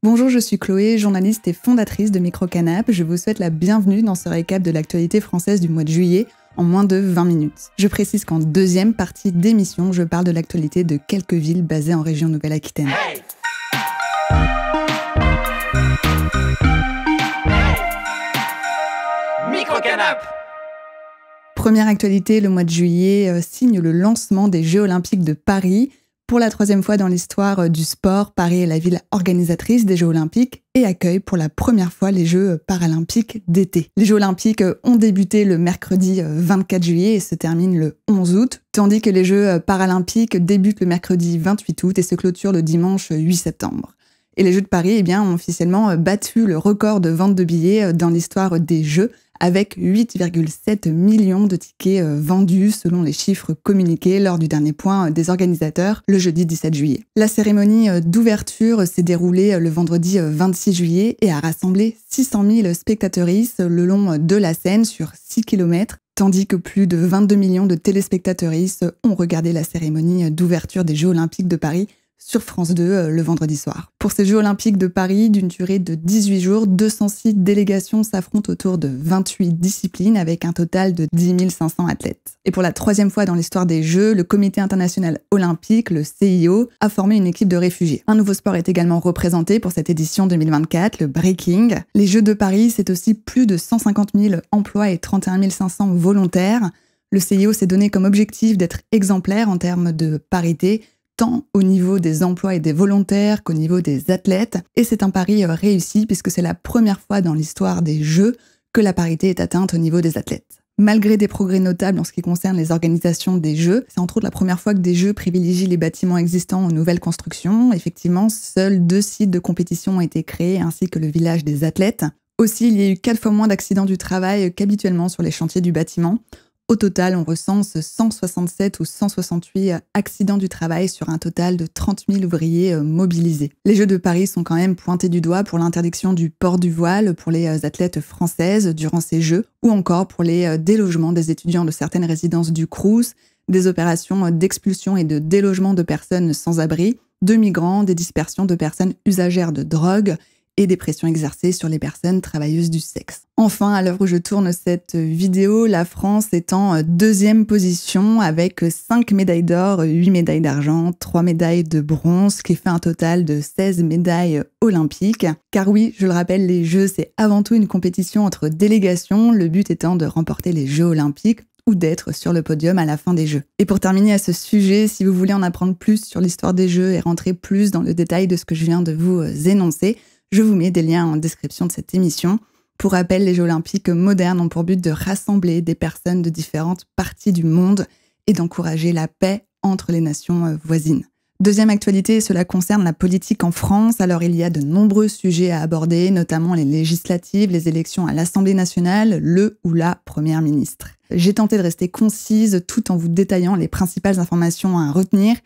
Bonjour, je suis Chloé, journaliste et fondatrice de Microcanap. Je vous souhaite la bienvenue dans ce récap de l'actualité française du mois de juillet en moins de 20 minutes. Je précise qu'en deuxième partie d'émission, je parle de l'actualité de quelques villes basées en région Nouvelle-Aquitaine. Hey! Microcanap! Première actualité, le mois de juillet signe le lancement des Jeux Olympiques de Paris. Pour la troisième fois dans l'histoire du sport, Paris est la ville organisatrice des Jeux Olympiques et accueille pour la première fois les Jeux Paralympiques d'été. Les Jeux Olympiques ont débuté le mercredi 24 juillet et se terminent le 11 août, tandis que les Jeux Paralympiques débutent le mercredi 28 août et se clôturent le dimanche 8 septembre. Et les Jeux de Paris ont officiellement battu le record de vente de billets dans l'histoire des Jeux, avec 8,7 millions de tickets vendus selon les chiffres communiqués lors du dernier point des organisateurs le jeudi 17 juillet. La cérémonie d'ouverture s'est déroulée le vendredi 26 juillet et a rassemblé 600 000 spectateuristes le long de la Seine sur 6 km, tandis que plus de 22 millions de téléspectateuristes ont regardé la cérémonie d'ouverture des Jeux Olympiques de Paris sur France 2 le vendredi soir. Pour ces Jeux Olympiques de Paris, d'une durée de 18 jours, 206 délégations s'affrontent autour de 28 disciplines avec un total de 10 500 athlètes. Et pour la troisième fois dans l'histoire des Jeux, le Comité international olympique, le CIO, a formé une équipe de réfugiés. Un nouveau sport est également représenté pour cette édition 2024, le breaking. Les Jeux de Paris, c'est aussi plus de 150 000 emplois et 31 500 volontaires. Le CIO s'est donné comme objectif d'être exemplaire en termes de parité, tant au niveau des emplois et des volontaires qu'au niveau des athlètes. Et c'est un pari réussi puisque c'est la première fois dans l'histoire des Jeux que la parité est atteinte au niveau des athlètes. Malgré des progrès notables en ce qui concerne les organisations des Jeux, c'est entre autres la première fois que des Jeux privilégient les bâtiments existants aux nouvelles constructions. Effectivement, seuls 2 sites de compétition ont été créés ainsi que le village des athlètes. Aussi, il y a eu 4 fois moins d'accidents du travail qu'habituellement sur les chantiers du bâtiment. Au total, on recense 167 ou 168 accidents du travail sur un total de 30 000 ouvriers mobilisés. Les Jeux de Paris sont quand même pointés du doigt pour l'interdiction du port du voile pour les athlètes françaises durant ces Jeux, ou encore pour les délogements des étudiants de certaines résidences du Crous, des opérations d'expulsion et de délogement de personnes sans abri, de migrants, des dispersions de personnes usagères de drogue, et des pressions exercées sur les personnes travailleuses du sexe. Enfin, à l'heure où je tourne cette vidéo, la France est en deuxième position avec 5 médailles d'or, 8 médailles d'argent, 3 médailles de bronze, ce qui fait un total de 16 médailles olympiques. Car oui, je le rappelle, les Jeux, c'est avant tout une compétition entre délégations, le but étant de remporter les Jeux olympiques ou d'être sur le podium à la fin des Jeux. Et pour terminer à ce sujet, si vous voulez en apprendre plus sur l'histoire des Jeux et rentrer plus dans le détail de ce que je viens de vous énoncer, je vous mets des liens en description de cette émission. Pour rappel, les Jeux Olympiques modernes ont pour but de rassembler des personnes de différentes parties du monde et d'encourager la paix entre les nations voisines. Deuxième actualité, cela concerne la politique en France. Alors il y a de nombreux sujets à aborder, notamment les législatives, les élections à l'Assemblée nationale, le ou la Première ministre. J'ai tenté de rester concise tout en vous détaillant les principales informations à retenir.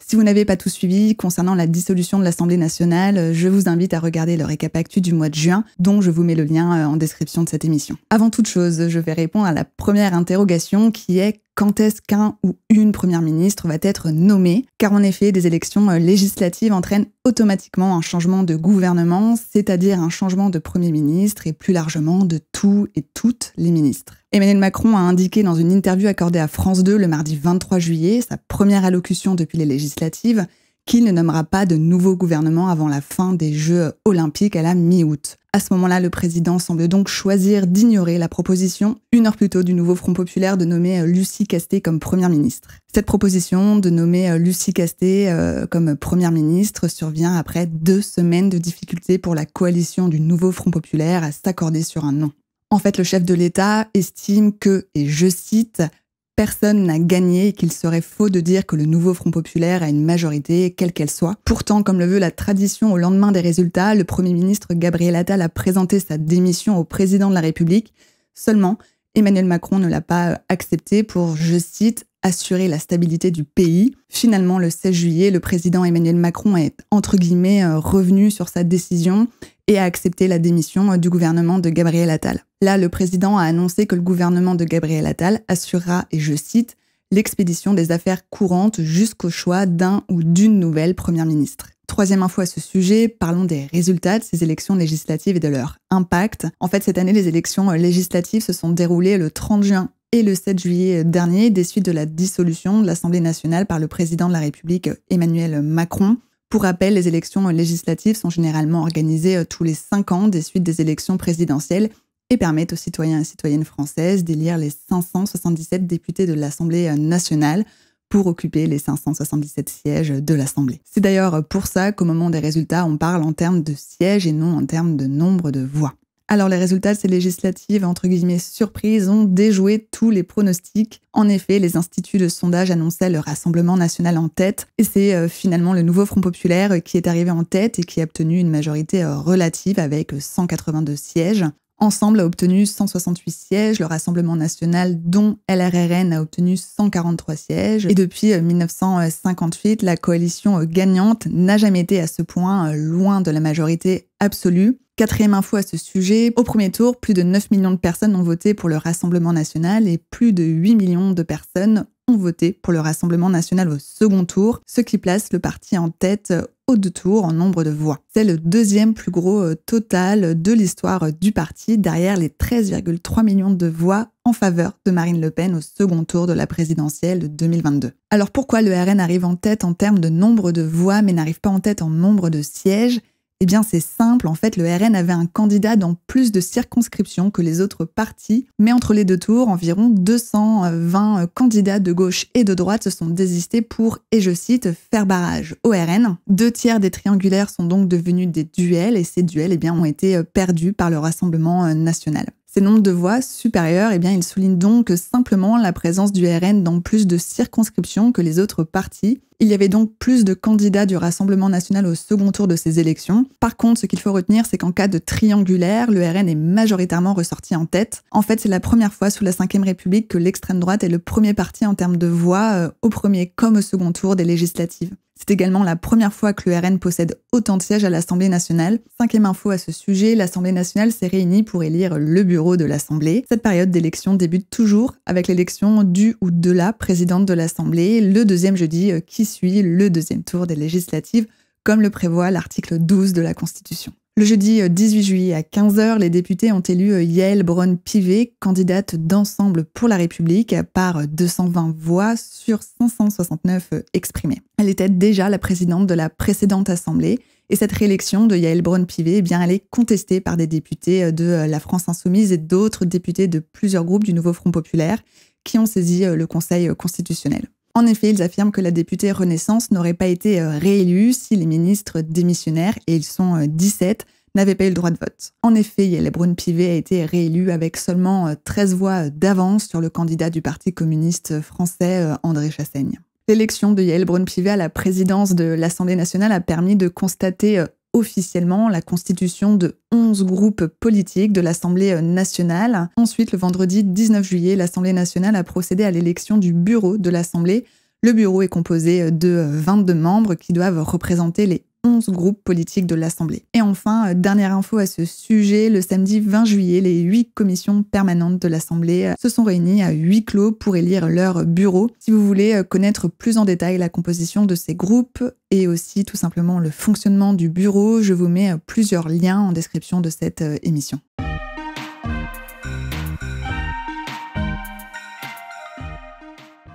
Si vous n'avez pas tout suivi concernant la dissolution de l'Assemblée nationale, je vous invite à regarder le récap actu du mois de juin, dont je vous mets le lien en description de cette émission. Avant toute chose, je vais répondre à la première interrogation qui est quand est-ce qu'un ou une première ministre va être nommée? Car en effet, des élections législatives entraînent automatiquement un changement de gouvernement, c'est-à-dire un changement de Premier ministre et plus largement de tous et toutes les ministres. Emmanuel Macron a indiqué dans une interview accordée à France 2 le mardi 23 juillet, sa première allocution depuis les législatives, qu'il ne nommera pas de nouveau gouvernement avant la fin des Jeux Olympiques à la mi-août. À ce moment-là, le président semble donc choisir d'ignorer la proposition, 1 heure plus tôt, du nouveau Front populaire de nommer Lucie Castet comme première ministre. Cette proposition de nommer Lucie Castet comme première ministre survient après 2 semaines de difficultés pour la coalition du nouveau Front populaire à s'accorder sur un nom. En fait, le chef de l'État estime que, et je cite, « Personne n'a gagné et qu'il serait faux de dire que le nouveau Front populaire a une majorité, quelle qu'elle soit. » Pourtant, comme le veut la tradition, au lendemain des résultats, le Premier ministre Gabriel Attal a présenté sa démission au président de la République. Seulement, Emmanuel Macron ne l'a pas accepté pour, je cite, « assurer la stabilité du pays ». Finalement, le 16 juillet, le président Emmanuel Macron est, entre guillemets, revenu sur sa décision et a accepté la démission du gouvernement de Gabriel Attal. Là, le président a annoncé que le gouvernement de Gabriel Attal assurera, et je cite, l'expédition des affaires courantes jusqu'au choix d'un ou d'une nouvelle première ministre. Troisième info à ce sujet, parlons des résultats de ces élections législatives et de leur impact. En fait, cette année, les élections législatives se sont déroulées le 30 juin et le 7 juillet dernier, des suites de la dissolution de l'Assemblée nationale par le président de la République, Emmanuel Macron. Pour rappel, les élections législatives sont généralement organisées tous les 5 ans des suites des élections présidentielles et permettent aux citoyens et citoyennes françaises d'élire les 577 députés de l'Assemblée nationale pour occuper les 577 sièges de l'Assemblée. C'est d'ailleurs pour ça qu'au moment des résultats, on parle en termes de sièges et non en termes de nombre de voix. Alors les résultats de ces législatives, entre guillemets surprises, ont déjoué tous les pronostics. En effet, les instituts de sondage annonçaient le Rassemblement national en tête, et c'est finalement le nouveau Front populaire qui est arrivé en tête et qui a obtenu une majorité relative avec 182 sièges. Ensemble a obtenu 168 sièges, le Rassemblement national dont LRRN a obtenu 143 sièges. Et depuis 1958, la coalition gagnante n'a jamais été à ce point loin de la majorité absolue. Quatrième info à ce sujet, au premier tour, plus de 9 millions de personnes ont voté pour le Rassemblement national et plus de 8 millions de personnes ont voté pour le Rassemblement national au second tour, ce qui place le parti en tête aux 2 tours en nombre de voix. C'est le deuxième plus gros total de l'histoire du parti, derrière les 13,3 millions de voix en faveur de Marine Le Pen au second tour de la présidentielle de 2022. Alors pourquoi le RN arrive en tête en termes de nombre de voix mais n'arrive pas en tête en nombre de sièges ? Eh bien, c'est simple. En fait, le RN avait un candidat dans plus de circonscriptions que les autres partis, mais entre les 2 tours, environ 220 candidats de gauche et de droite se sont désistés pour, et je cite, faire barrage au RN. 2 tiers des triangulaires sont donc devenus des duels, et ces duels ont été perdus par le Rassemblement national. Ces nombres de voix supérieurs, ils soulignent donc simplement la présence du RN dans plus de circonscriptions que les autres partis. Il y avait donc plus de candidats du Rassemblement national au second tour de ces élections. Par contre, ce qu'il faut retenir, c'est qu'en cas de triangulaire, le RN est majoritairement ressorti en tête. En fait, c'est la première fois sous la Ve République que l'extrême droite est le premier parti en termes de voix, au premier comme au second tour des législatives. C'est également la première fois que le RN possède autant de sièges à l'Assemblée nationale. 5e info à ce sujet, l'Assemblée nationale s'est réunie pour élire le bureau de l'Assemblée. Cette période d'élection débute toujours avec l'élection du ou de la présidente de l'Assemblée, le deuxième jeudi qui suit le deuxième tour des législatives, comme le prévoit l'article 12 de la Constitution. Le jeudi 18 juillet à 15h, les députés ont élu Yaël Braun-Pivet, candidate d'Ensemble pour la République, par 220 voix sur 569 exprimées. Elle était déjà la présidente de la précédente Assemblée, et cette réélection de Yaël Braun-Pivet, elle est contestée par des députés de la France Insoumise et d'autres députés de plusieurs groupes du nouveau Front populaire qui ont saisi le Conseil constitutionnel. En effet, ils affirment que la députée Renaissance n'aurait pas été réélue si les ministres démissionnaires, et ils sont 17, n'avaient pas eu le droit de vote. En effet, Yaël Braun-Pivet a été réélue avec seulement 13 voix d'avance sur le candidat du Parti communiste français, André Chassaigne. L'élection de Yaël Braun-Pivet à la présidence de l'Assemblée nationale a permis de constater officiellement la constitution de 11 groupes politiques de l'Assemblée nationale. Ensuite, le vendredi 19 juillet, l'Assemblée nationale a procédé à l'élection du bureau de l'Assemblée. Le bureau est composé de 22 membres qui doivent représenter les 11 groupes politiques de l'Assemblée. Et enfin, dernière info à ce sujet, le samedi 20 juillet, les 8 commissions permanentes de l'Assemblée se sont réunies à huis clos pour élire leur bureau. Si vous voulez connaître plus en détail la composition de ces groupes et aussi tout simplement le fonctionnement du bureau, je vous mets plusieurs liens en description de cette émission.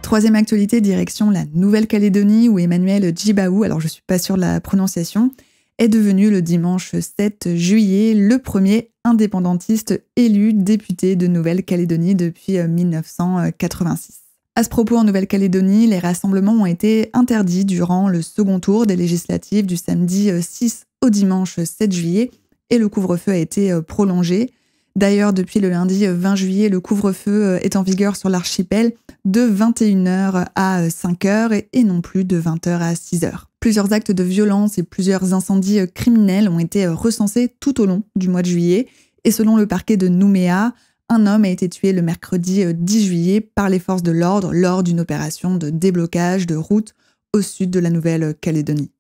Troisième actualité, direction la Nouvelle-Calédonie où Emmanuel Djibaou, alors je suis pas sûre de la prononciation, est devenu le dimanche 7 juillet le premier indépendantiste élu député de Nouvelle-Calédonie depuis 1986. À ce propos, en Nouvelle-Calédonie, les rassemblements ont été interdits durant le second tour des législatives du samedi 6 au dimanche 7 juillet et le couvre-feu a été prolongé. D'ailleurs, depuis le lundi 20 juillet, le couvre-feu est en vigueur sur l'archipel de 21h à 5h et non plus de 20h à 6h. Plusieurs actes de violence et plusieurs incendies criminels ont été recensés tout au long du mois de juillet. Et selon le parquet de Nouméa, un homme a été tué le mercredi 10 juillet par les forces de l'ordre lors d'une opération de déblocage de routes au sud de la Nouvelle-Calédonie.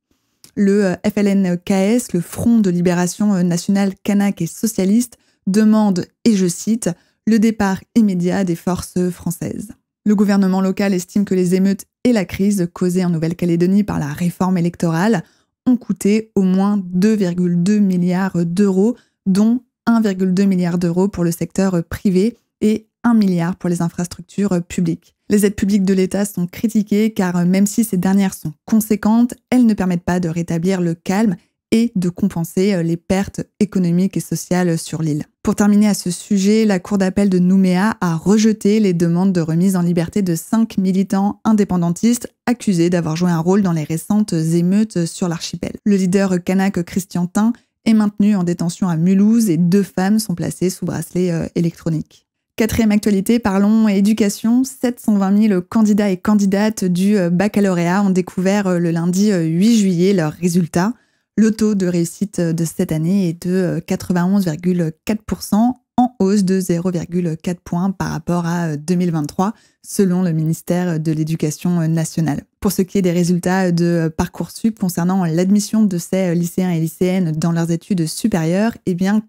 Le FLNKS, le Front de Libération Nationale Kanak et Socialiste, demande, et je cite, le départ immédiat des forces françaises. Le gouvernement local estime que les émeutes et la crise causée en Nouvelle-Calédonie par la réforme électorale ont coûté au moins 2,2 milliards d'euros, dont 1,2 milliard d'euros pour le secteur privé et 1 milliard pour les infrastructures publiques. Les aides publiques de l'État sont critiquées car même si ces dernières sont conséquentes, elles ne permettent pas de rétablir le calme et de compenser les pertes économiques et sociales sur l'île. Pour terminer à ce sujet, la Cour d'appel de Nouméa a rejeté les demandes de remise en liberté de 5 militants indépendantistes accusés d'avoir joué un rôle dans les récentes émeutes sur l'archipel. Le leader kanak Christian Tin est maintenu en détention à Mulhouse et 2 femmes sont placées sous bracelet électronique. Quatrième actualité, parlons éducation. 720 000 candidats et candidates du baccalauréat ont découvert le lundi 8 juillet leurs résultats. Le taux de réussite de cette année est de 91,4%, en hausse de 0,4 points par rapport à 2023, selon le ministère de l'Éducation nationale. Pour ce qui est des résultats de Parcoursup concernant l'admission de ces lycéens et lycéennes dans leurs études supérieures,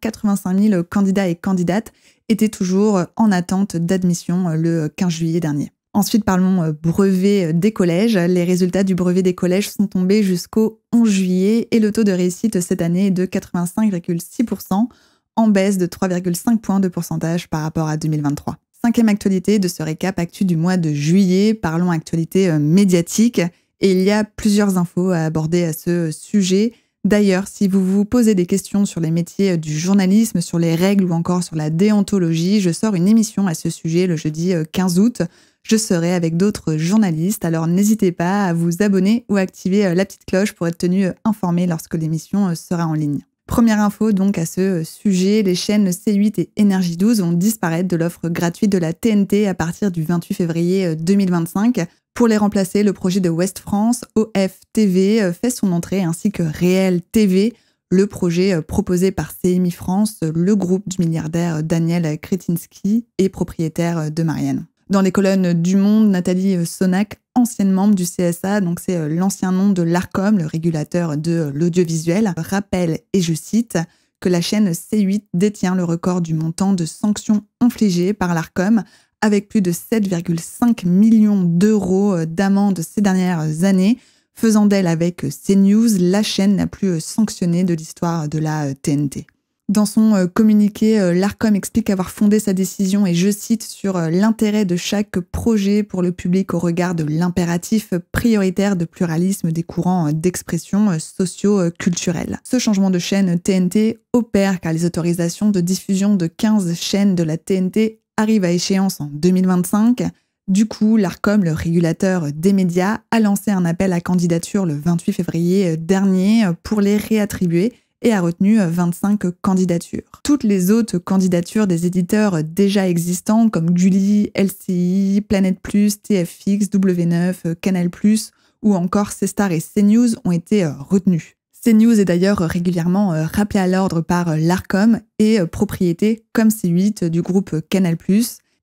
85 000 candidats et candidates étaient toujours en attente d'admission le 15 juillet dernier. Ensuite, parlons brevet des collèges. Les résultats du brevet des collèges sont tombés jusqu'au 11 juillet et le taux de réussite cette année est de 85,6%, en baisse de 3,5 points de pourcentage par rapport à 2023. Cinquième actualité de ce récap actu du mois de juillet, parlons actualité médiatique. Et il y a plusieurs infos à aborder à ce sujet. D'ailleurs, si vous vous posez des questions sur les métiers du journalisme, sur les règles ou encore sur la déontologie, je sors une émission à ce sujet le jeudi 15 août. Je serai avec d'autres journalistes, alors n'hésitez pas à vous abonner ou à activer la petite cloche pour être tenu informé lorsque l'émission sera en ligne. Première info donc à ce sujet, les chaînes C8 et Énergie 12 vont disparaître de l'offre gratuite de la TNT à partir du 28 février 2025. Pour les remplacer, le projet de Ouest France, OFTV, fait son entrée ainsi que Réel TV, le projet proposé par CMI France, le groupe du milliardaire Daniel Kretinsky et propriétaire de Marianne. Dans les colonnes du Monde, Nathalie Sonac, ancienne membre du CSA, donc c'est l'ancien nom de l'Arcom, le régulateur de l'audiovisuel, rappelle, et je cite, que la chaîne C8 détient le record du montant de sanctions infligées par l'Arcom, avec plus de 7,5 millions d'euros d'amende ces dernières années, faisant d'elle avec CNews la chaîne la plus sanctionnée de l'histoire de la TNT. Dans son communiqué, l'Arcom explique avoir fondé sa décision, et je cite, sur l'intérêt de chaque projet pour le public au regard de l'impératif prioritaire de pluralisme des courants d'expression socio-culturels. Ce changement de chaîne TNT opère car les autorisations de diffusion de 15 chaînes de la TNT arrivent à échéance en 2025. Du coup, l'Arcom, le régulateur des médias, a lancé un appel à candidature le 28 février dernier pour les réattribuer et a retenu 25 candidatures. Toutes les autres candidatures des éditeurs déjà existants comme Gulli, LCI, Planète+, TFX, W9, Canal+, ou encore C-Star et CNews ont été retenues. CNews est d'ailleurs régulièrement rappelé à l'ordre par l'Arcom et propriété, comme C8, du groupe Canal+.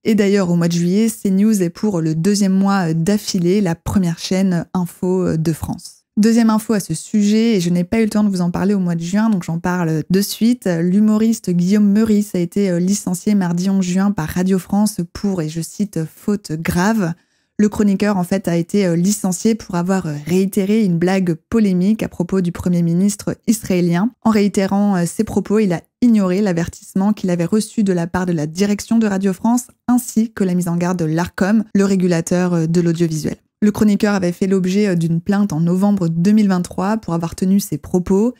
Et d'ailleurs, au mois de juillet, CNews est pour le 2e mois d'affilée la première chaîne info de France. Deuxième info à ce sujet, et je n'ai pas eu le temps de vous en parler au mois de juin, donc j'en parle de suite. L'humoriste Guillaume Meurice a été licencié mardi 11 juin par Radio France pour, et je cite, « faute grave ». Le chroniqueur, en fait, a été licencié pour avoir réitéré une blague polémique à propos du Premier ministre israélien. En réitérant ses propos, il a ignoré l'avertissement qu'il avait reçu de la part de la direction de Radio France, ainsi que la mise en garde de l'Arcom, le régulateur de l'audiovisuel. Le chroniqueur avait fait l'objet d'une plainte en novembre 2023 pour avoir tenu ses propos.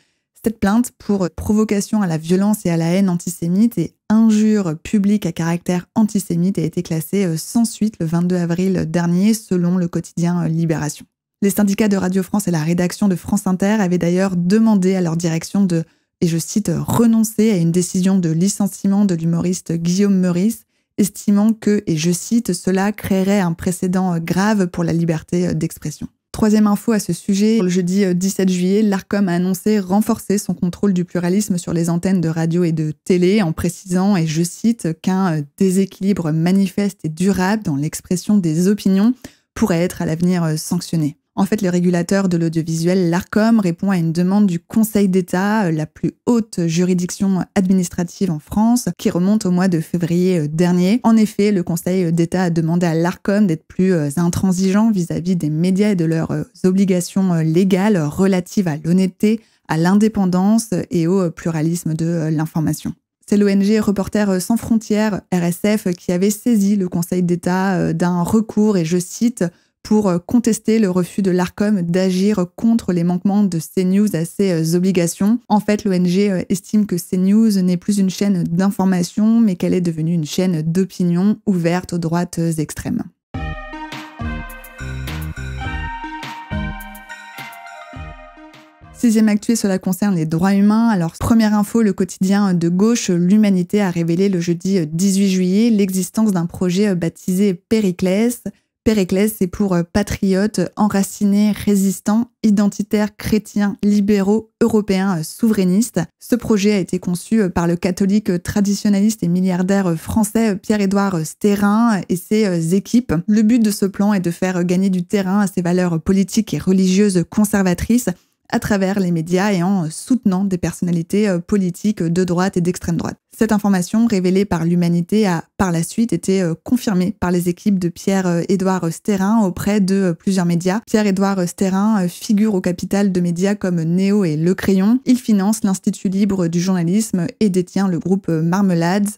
Cette plainte pour provocation à la violence et à la haine antisémite et injure publique à caractère antisémite a été classée sans suite le 22 avril dernier selon le quotidien Libération. Les syndicats de Radio France et la rédaction de France Inter avaient d'ailleurs demandé à leur direction de, et je cite, renoncer à une décision de licenciement de l'humoriste Guillaume Meurice, estimant que, et je cite, cela créerait un précédent grave pour la liberté d'expression. Troisième info à ce sujet, le jeudi 17 juillet, l'Arcom a annoncé renforcer son contrôle du pluralisme sur les antennes de radio et de télé en précisant, et je cite, qu'un déséquilibre manifeste et durable dans l'expression des opinions pourrait être à l'avenir sanctionné. En fait, le régulateur de l'audiovisuel, l'Arcom, répond à une demande du Conseil d'État, la plus haute juridiction administrative en France, qui remonte au mois de février dernier. En effet, le Conseil d'État a demandé à l'Arcom d'être plus intransigeant vis-à-vis des médias et de leurs obligations légales relatives à l'honnêteté, à l'indépendance et au pluralisme de l'information. C'est l'ONG Reporters sans frontières, RSF, qui avait saisi le Conseil d'État d'un recours, et je cite, pour contester le refus de l'Arcom d'agir contre les manquements de CNews à ses obligations. En fait, l'ONG estime que CNews n'est plus une chaîne d'information, mais qu'elle est devenue une chaîne d'opinion ouverte aux droites extrêmes. Sixième actu, cela concerne les droits humains. Alors, première info, le quotidien de gauche, l'Humanité, a révélé le jeudi 18 juillet l'existence d'un projet baptisé Périclès. Périclès, c'est pour patriotes, enracinés, résistants, identitaires, chrétiens, libéraux, européens, souverainistes. Ce projet a été conçu par le catholique traditionnaliste et milliardaire français Pierre-Édouard Stérin et ses équipes. Le but de ce plan est de faire gagner du terrain à ses valeurs politiques et religieuses conservatrices à travers les médias et en soutenant des personnalités politiques de droite et d'extrême droite. Cette information, révélée par l'Humanité, a par la suite été confirmée par les équipes de Pierre-Édouard Stérin auprès de plusieurs médias. Pierre-Édouard Stérin figure au capital de médias comme Néo et Le Crayon. Il finance l'Institut libre du journalisme et détient le groupe Marmelades,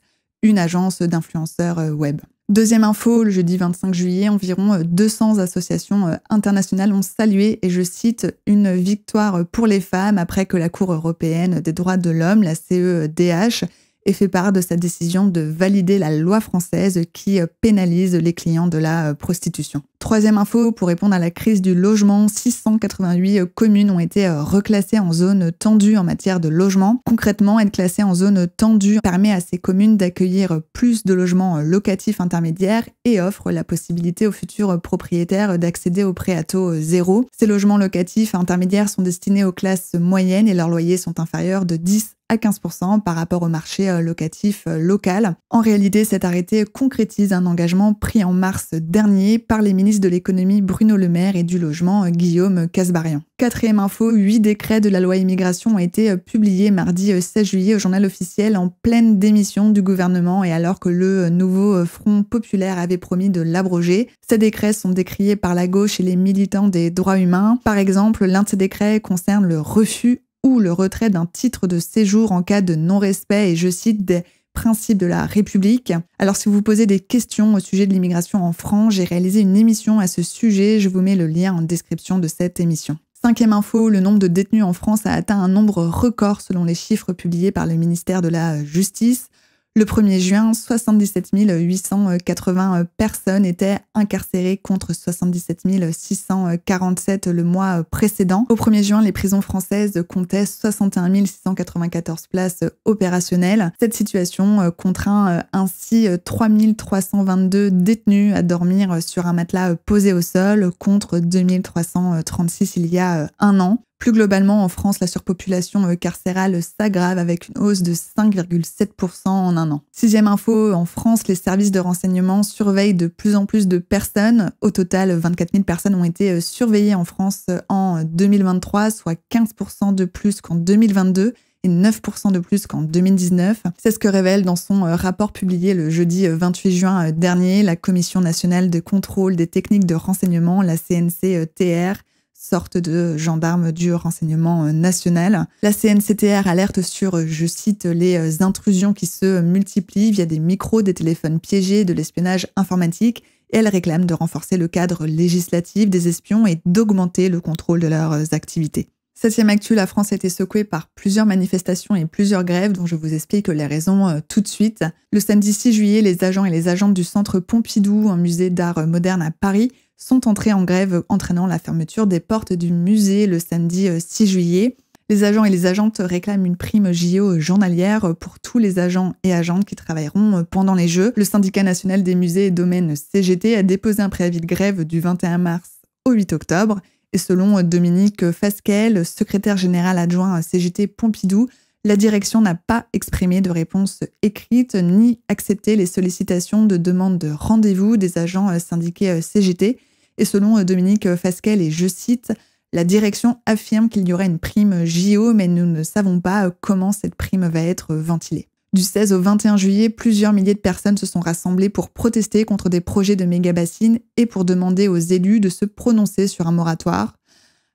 une agence d'influenceurs web. Deuxième info, le jeudi 25 juillet, environ 200 associations internationales ont salué, et je cite, une victoire pour les femmes après que la Cour européenne des droits de l'homme, la CEDH, ait fait part de sa décision de valider la loi française qui pénalise les clients de la prostitution. Troisième info, pour répondre à la crise du logement, 688 communes ont été reclassées en zone tendue en matière de logement. Concrètement, être classé en zone tendue permet à ces communes d'accueillir plus de logements locatifs intermédiaires et offre la possibilité aux futurs propriétaires d'accéder aux prêts à taux zéro. Ces logements locatifs intermédiaires sont destinés aux classes moyennes et leurs loyers sont inférieurs de 10 à 15% par rapport au marché locatif local. En réalité, cet arrêté concrétise un engagement pris en mars dernier par les ministres de l'économie Bruno Le Maire et du logement Guillaume Kasbarian. Quatrième info, 8 décrets de la loi immigration ont été publiés mardi 16 juillet au journal officiel en pleine démission du gouvernement et alors que le nouveau Front populaire avait promis de l'abroger. Ces décrets sont décriés par la gauche et les militants des droits humains. Par exemple, l'un de ces décrets concerne le refus ou le retrait d'un titre de séjour en cas de non-respect, et je cite, des principes de la République. Alors si vous vous posez des questions au sujet de l'immigration en France, j'ai réalisé une émission à ce sujet, je vous mets le lien en description de cette émission. Cinquième info, le nombre de détenus en France a atteint un nombre record selon les chiffres publiés par le ministère de la Justice. Le 1er juin, 77 880 personnes étaient incarcérées contre 77 647 le mois précédent. Au 1er juin, les prisons françaises comptaient 61 694 places opérationnelles. Cette situation contraint ainsi 3 322 détenus à dormir sur un matelas posé au sol contre 2 336 il y a un an. Plus globalement, en France, la surpopulation carcérale s'aggrave avec une hausse de 5,7% en un an. Sixième info, en France, les services de renseignement surveillent de plus en plus de personnes. Au total, 24 000 personnes ont été surveillées en France en 2023, soit 15% de plus qu'en 2022. Et 9% de plus qu'en 2019. C'est ce que révèle dans son rapport publié le jeudi 28 juin dernier la Commission nationale de contrôle des techniques de renseignement, la CNCTR, sorte de gendarme du renseignement national. La CNCTR alerte sur, je cite, les intrusions qui se multiplient via des micros, des téléphones piégés, de l'espionnage informatique, et elle réclame de renforcer le cadre législatif des espions et d'augmenter le contrôle de leurs activités. Septième actu, la France a été secouée par plusieurs manifestations et plusieurs grèves dont je vous explique les raisons tout de suite. Le samedi 6 juillet, les agents et les agentes du Centre Pompidou, un musée d'art moderne à Paris, sont entrés en grève entraînant la fermeture des portes du musée le samedi 6 juillet. Les agents et les agentes réclament une prime JO journalière pour tous les agents et agentes qui travailleront pendant les Jeux. Le syndicat national des musées et domaines CGT a déposé un préavis de grève du 21 mars au 8 octobre. Et selon Dominique Fasquelle, secrétaire général adjoint CGT Pompidou, la direction n'a pas exprimé de réponse écrite ni accepté les sollicitations de demande de rendez-vous des agents syndiqués CGT. Et selon Dominique Fasquelle, et je cite, « La direction affirme qu'il y aurait une prime JO, mais nous ne savons pas comment cette prime va être ventilée. » Du 16 au 21 juillet, plusieurs milliers de personnes se sont rassemblées pour protester contre des projets de méga-bassines et pour demander aux élus de se prononcer sur un moratoire.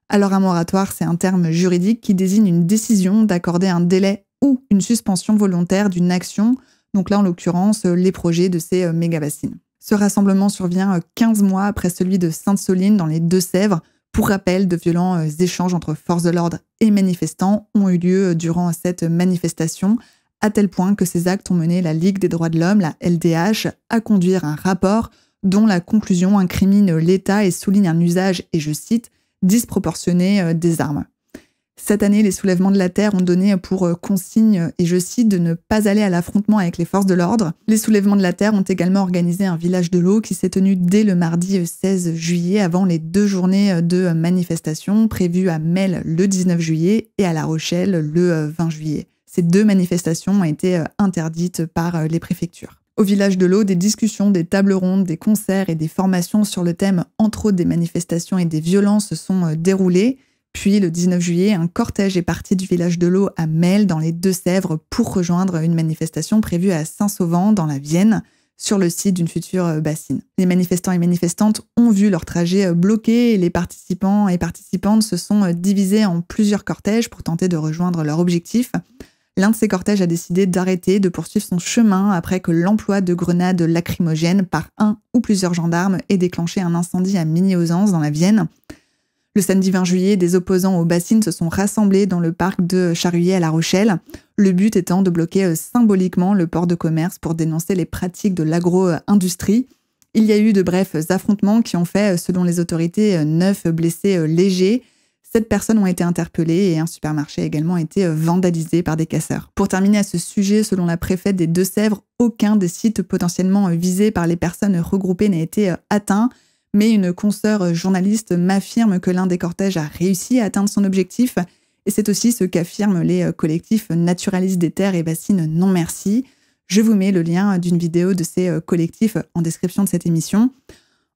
Alors un moratoire, c'est un terme juridique qui désigne une décision d'accorder un délai ou une suspension volontaire d'une action, donc là en l'occurrence les projets de ces méga-bassines. Ce rassemblement survient 15 mois après celui de Sainte-Soline dans les Deux-Sèvres. Pour rappel, de violents échanges entre forces de l'ordre et manifestants ont eu lieu durant cette manifestation, à tel point que ces actes ont mené la Ligue des droits de l'homme, la LDH, à conduire un rapport dont la conclusion incrimine l'État et souligne un usage, et je cite, « disproportionné des armes ». Cette année, les soulèvements de la Terre ont donné pour consigne, et je cite, de ne pas aller à l'affrontement avec les forces de l'ordre. Les soulèvements de la Terre ont également organisé un village de l'eau qui s'est tenu dès le mardi 16 juillet, avant les 2 journées de manifestation prévues à Melle le 19 juillet et à La Rochelle le 20 juillet. Ces 2 manifestations ont été interdites par les préfectures. Au village de l'eau, des discussions, des tables rondes, des concerts et des formations sur le thème, entre autres des manifestations et des violences, se sont déroulées. Puis, le 19 juillet, un cortège est parti du village de l'eau à Melle, dans les Deux-Sèvres, pour rejoindre une manifestation prévue à Saint-Sauvent, dans la Vienne, sur le site d'une future bassine. Les manifestants et manifestantes ont vu leur trajet bloqué et les participants et participantes se sont divisés en plusieurs cortèges pour tenter de rejoindre leur objectif. L'un de ces cortèges a décidé d'arrêter de poursuivre son chemin après que l'emploi de grenades lacrymogènes par un ou plusieurs gendarmes ait déclenché un incendie à Migny-aux-Anses dans la Vienne. Le samedi 20 juillet, des opposants aux bassines se sont rassemblés dans le parc de Charruillet à La Rochelle, le but étant de bloquer symboliquement le port de commerce pour dénoncer les pratiques de l'agro-industrie. Il y a eu de brefs affrontements qui ont fait, selon les autorités, 9 blessés légers. 7 personnes ont été interpellées et un supermarché a également été vandalisé par des casseurs. Pour terminer à ce sujet, selon la préfète des Deux-Sèvres, aucun des sites potentiellement visés par les personnes regroupées n'a été atteint, mais une consoeur journaliste m'affirme que l'un des cortèges a réussi à atteindre son objectif, et c'est aussi ce qu'affirment les collectifs naturalistes des terres et bassines Non Merci. Je vous mets le lien d'une vidéo de ces collectifs en description de cette émission.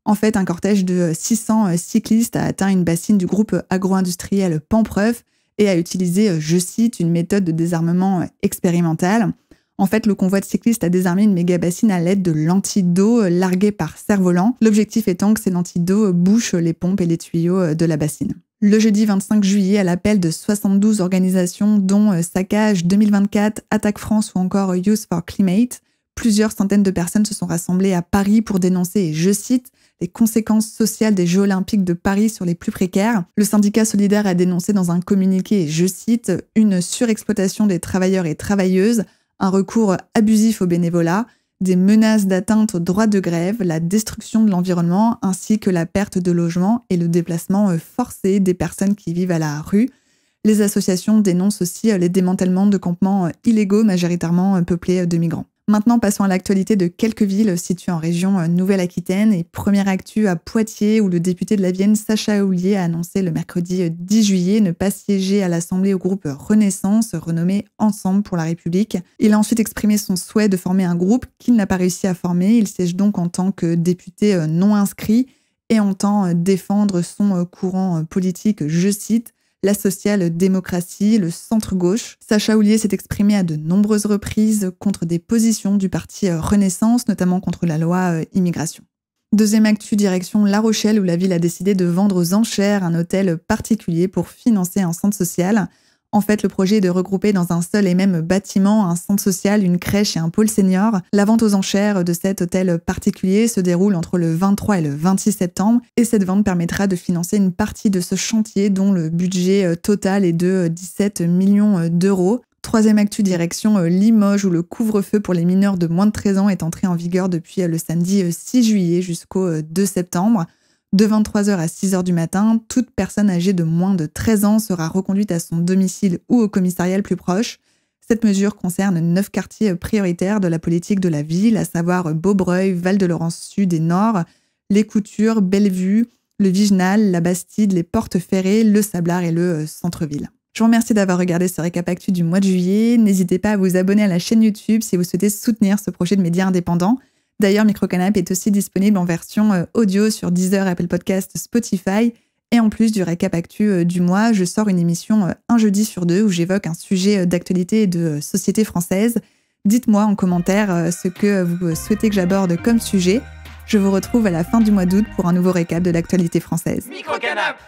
En fait, un cortège de 600 cyclistes a atteint une bassine du groupe agro-industriel Pampreuve et a utilisé, je cite, une méthode de désarmement expérimentale. En fait, le convoi de cyclistes a désarmé une méga-bassine à l'aide de lentilles d'eau larguées par cerf-volant, l'objectif étant que ces lentilles d'eau bouchent les pompes et les tuyaux de la bassine. Le jeudi 25 juillet, à l'appel de 72 organisations, dont Saccage 2024, Attaque France ou encore Youth for Climate, plusieurs centaines de personnes se sont rassemblées à Paris pour dénoncer, et je cite, les conséquences sociales des Jeux Olympiques de Paris sur les plus précaires. Le syndicat solidaire a dénoncé dans un communiqué, et je cite, une surexploitation des travailleurs et travailleuses, un recours abusif au bénévolat, des menaces d'atteinte au droit de grève, la destruction de l'environnement, ainsi que la perte de logement et le déplacement forcé des personnes qui vivent à la rue. Les associations dénoncent aussi les démantèlements de campements illégaux majoritairement peuplés de migrants. Maintenant, passons à l'actualité de quelques villes situées en région Nouvelle-Aquitaine. Et première actu à Poitiers, où le député de la Vienne, Sacha Houlié, a annoncé le mercredi 10 juillet ne pas siéger à l'Assemblée au groupe Renaissance, renommé Ensemble pour la République. Il a ensuite exprimé son souhait de former un groupe qu'il n'a pas réussi à former. Il siège donc en tant que député non inscrit et entend défendre son courant politique, je cite, la social-démocratie, le centre-gauche. Sacha Houlié s'est exprimé à de nombreuses reprises contre des positions du parti Renaissance, notamment contre la loi immigration. Deuxième actu, direction La Rochelle, où la ville a décidé de vendre aux enchères un hôtel particulier pour financer un centre social. En fait, le projet est de regrouper dans un seul et même bâtiment un centre social, une crèche et un pôle senior. La vente aux enchères de cet hôtel particulier se déroule entre le 23 et le 26 septembre et cette vente permettra de financer une partie de ce chantier dont le budget total est de 17 millions d'euros. Troisième actu, direction Limoges, où le couvre-feu pour les mineurs de moins de 13 ans est entré en vigueur depuis le samedi 6 juillet jusqu'au 2 septembre. De 23h à 6h du matin, toute personne âgée de moins de 13 ans sera reconduite à son domicile ou au commissariat le plus proche. Cette mesure concerne 9 quartiers prioritaires de la politique de la ville, à savoir Beaubreuil, Val-de-Laurence Sud et Nord, Les Coutures, Bellevue, le Vigenal, la Bastide, les Portes Ferrées, le Sablard et le centre-ville. Je vous remercie d'avoir regardé ce récap actu du mois de juillet. N'hésitez pas à vous abonner à la chaîne YouTube si vous souhaitez soutenir ce projet de médias indépendants. D'ailleurs, Microcanap est aussi disponible en version audio sur Deezer, Apple Podcasts, Spotify. Et en plus du récap actu du mois, je sors une émission un jeudi sur 2 où j'évoque un sujet d'actualité et de société française. Dites-moi en commentaire ce que vous souhaitez que j'aborde comme sujet. Je vous retrouve à la fin du mois d'août pour un nouveau récap de l'actualité française. Microcanap!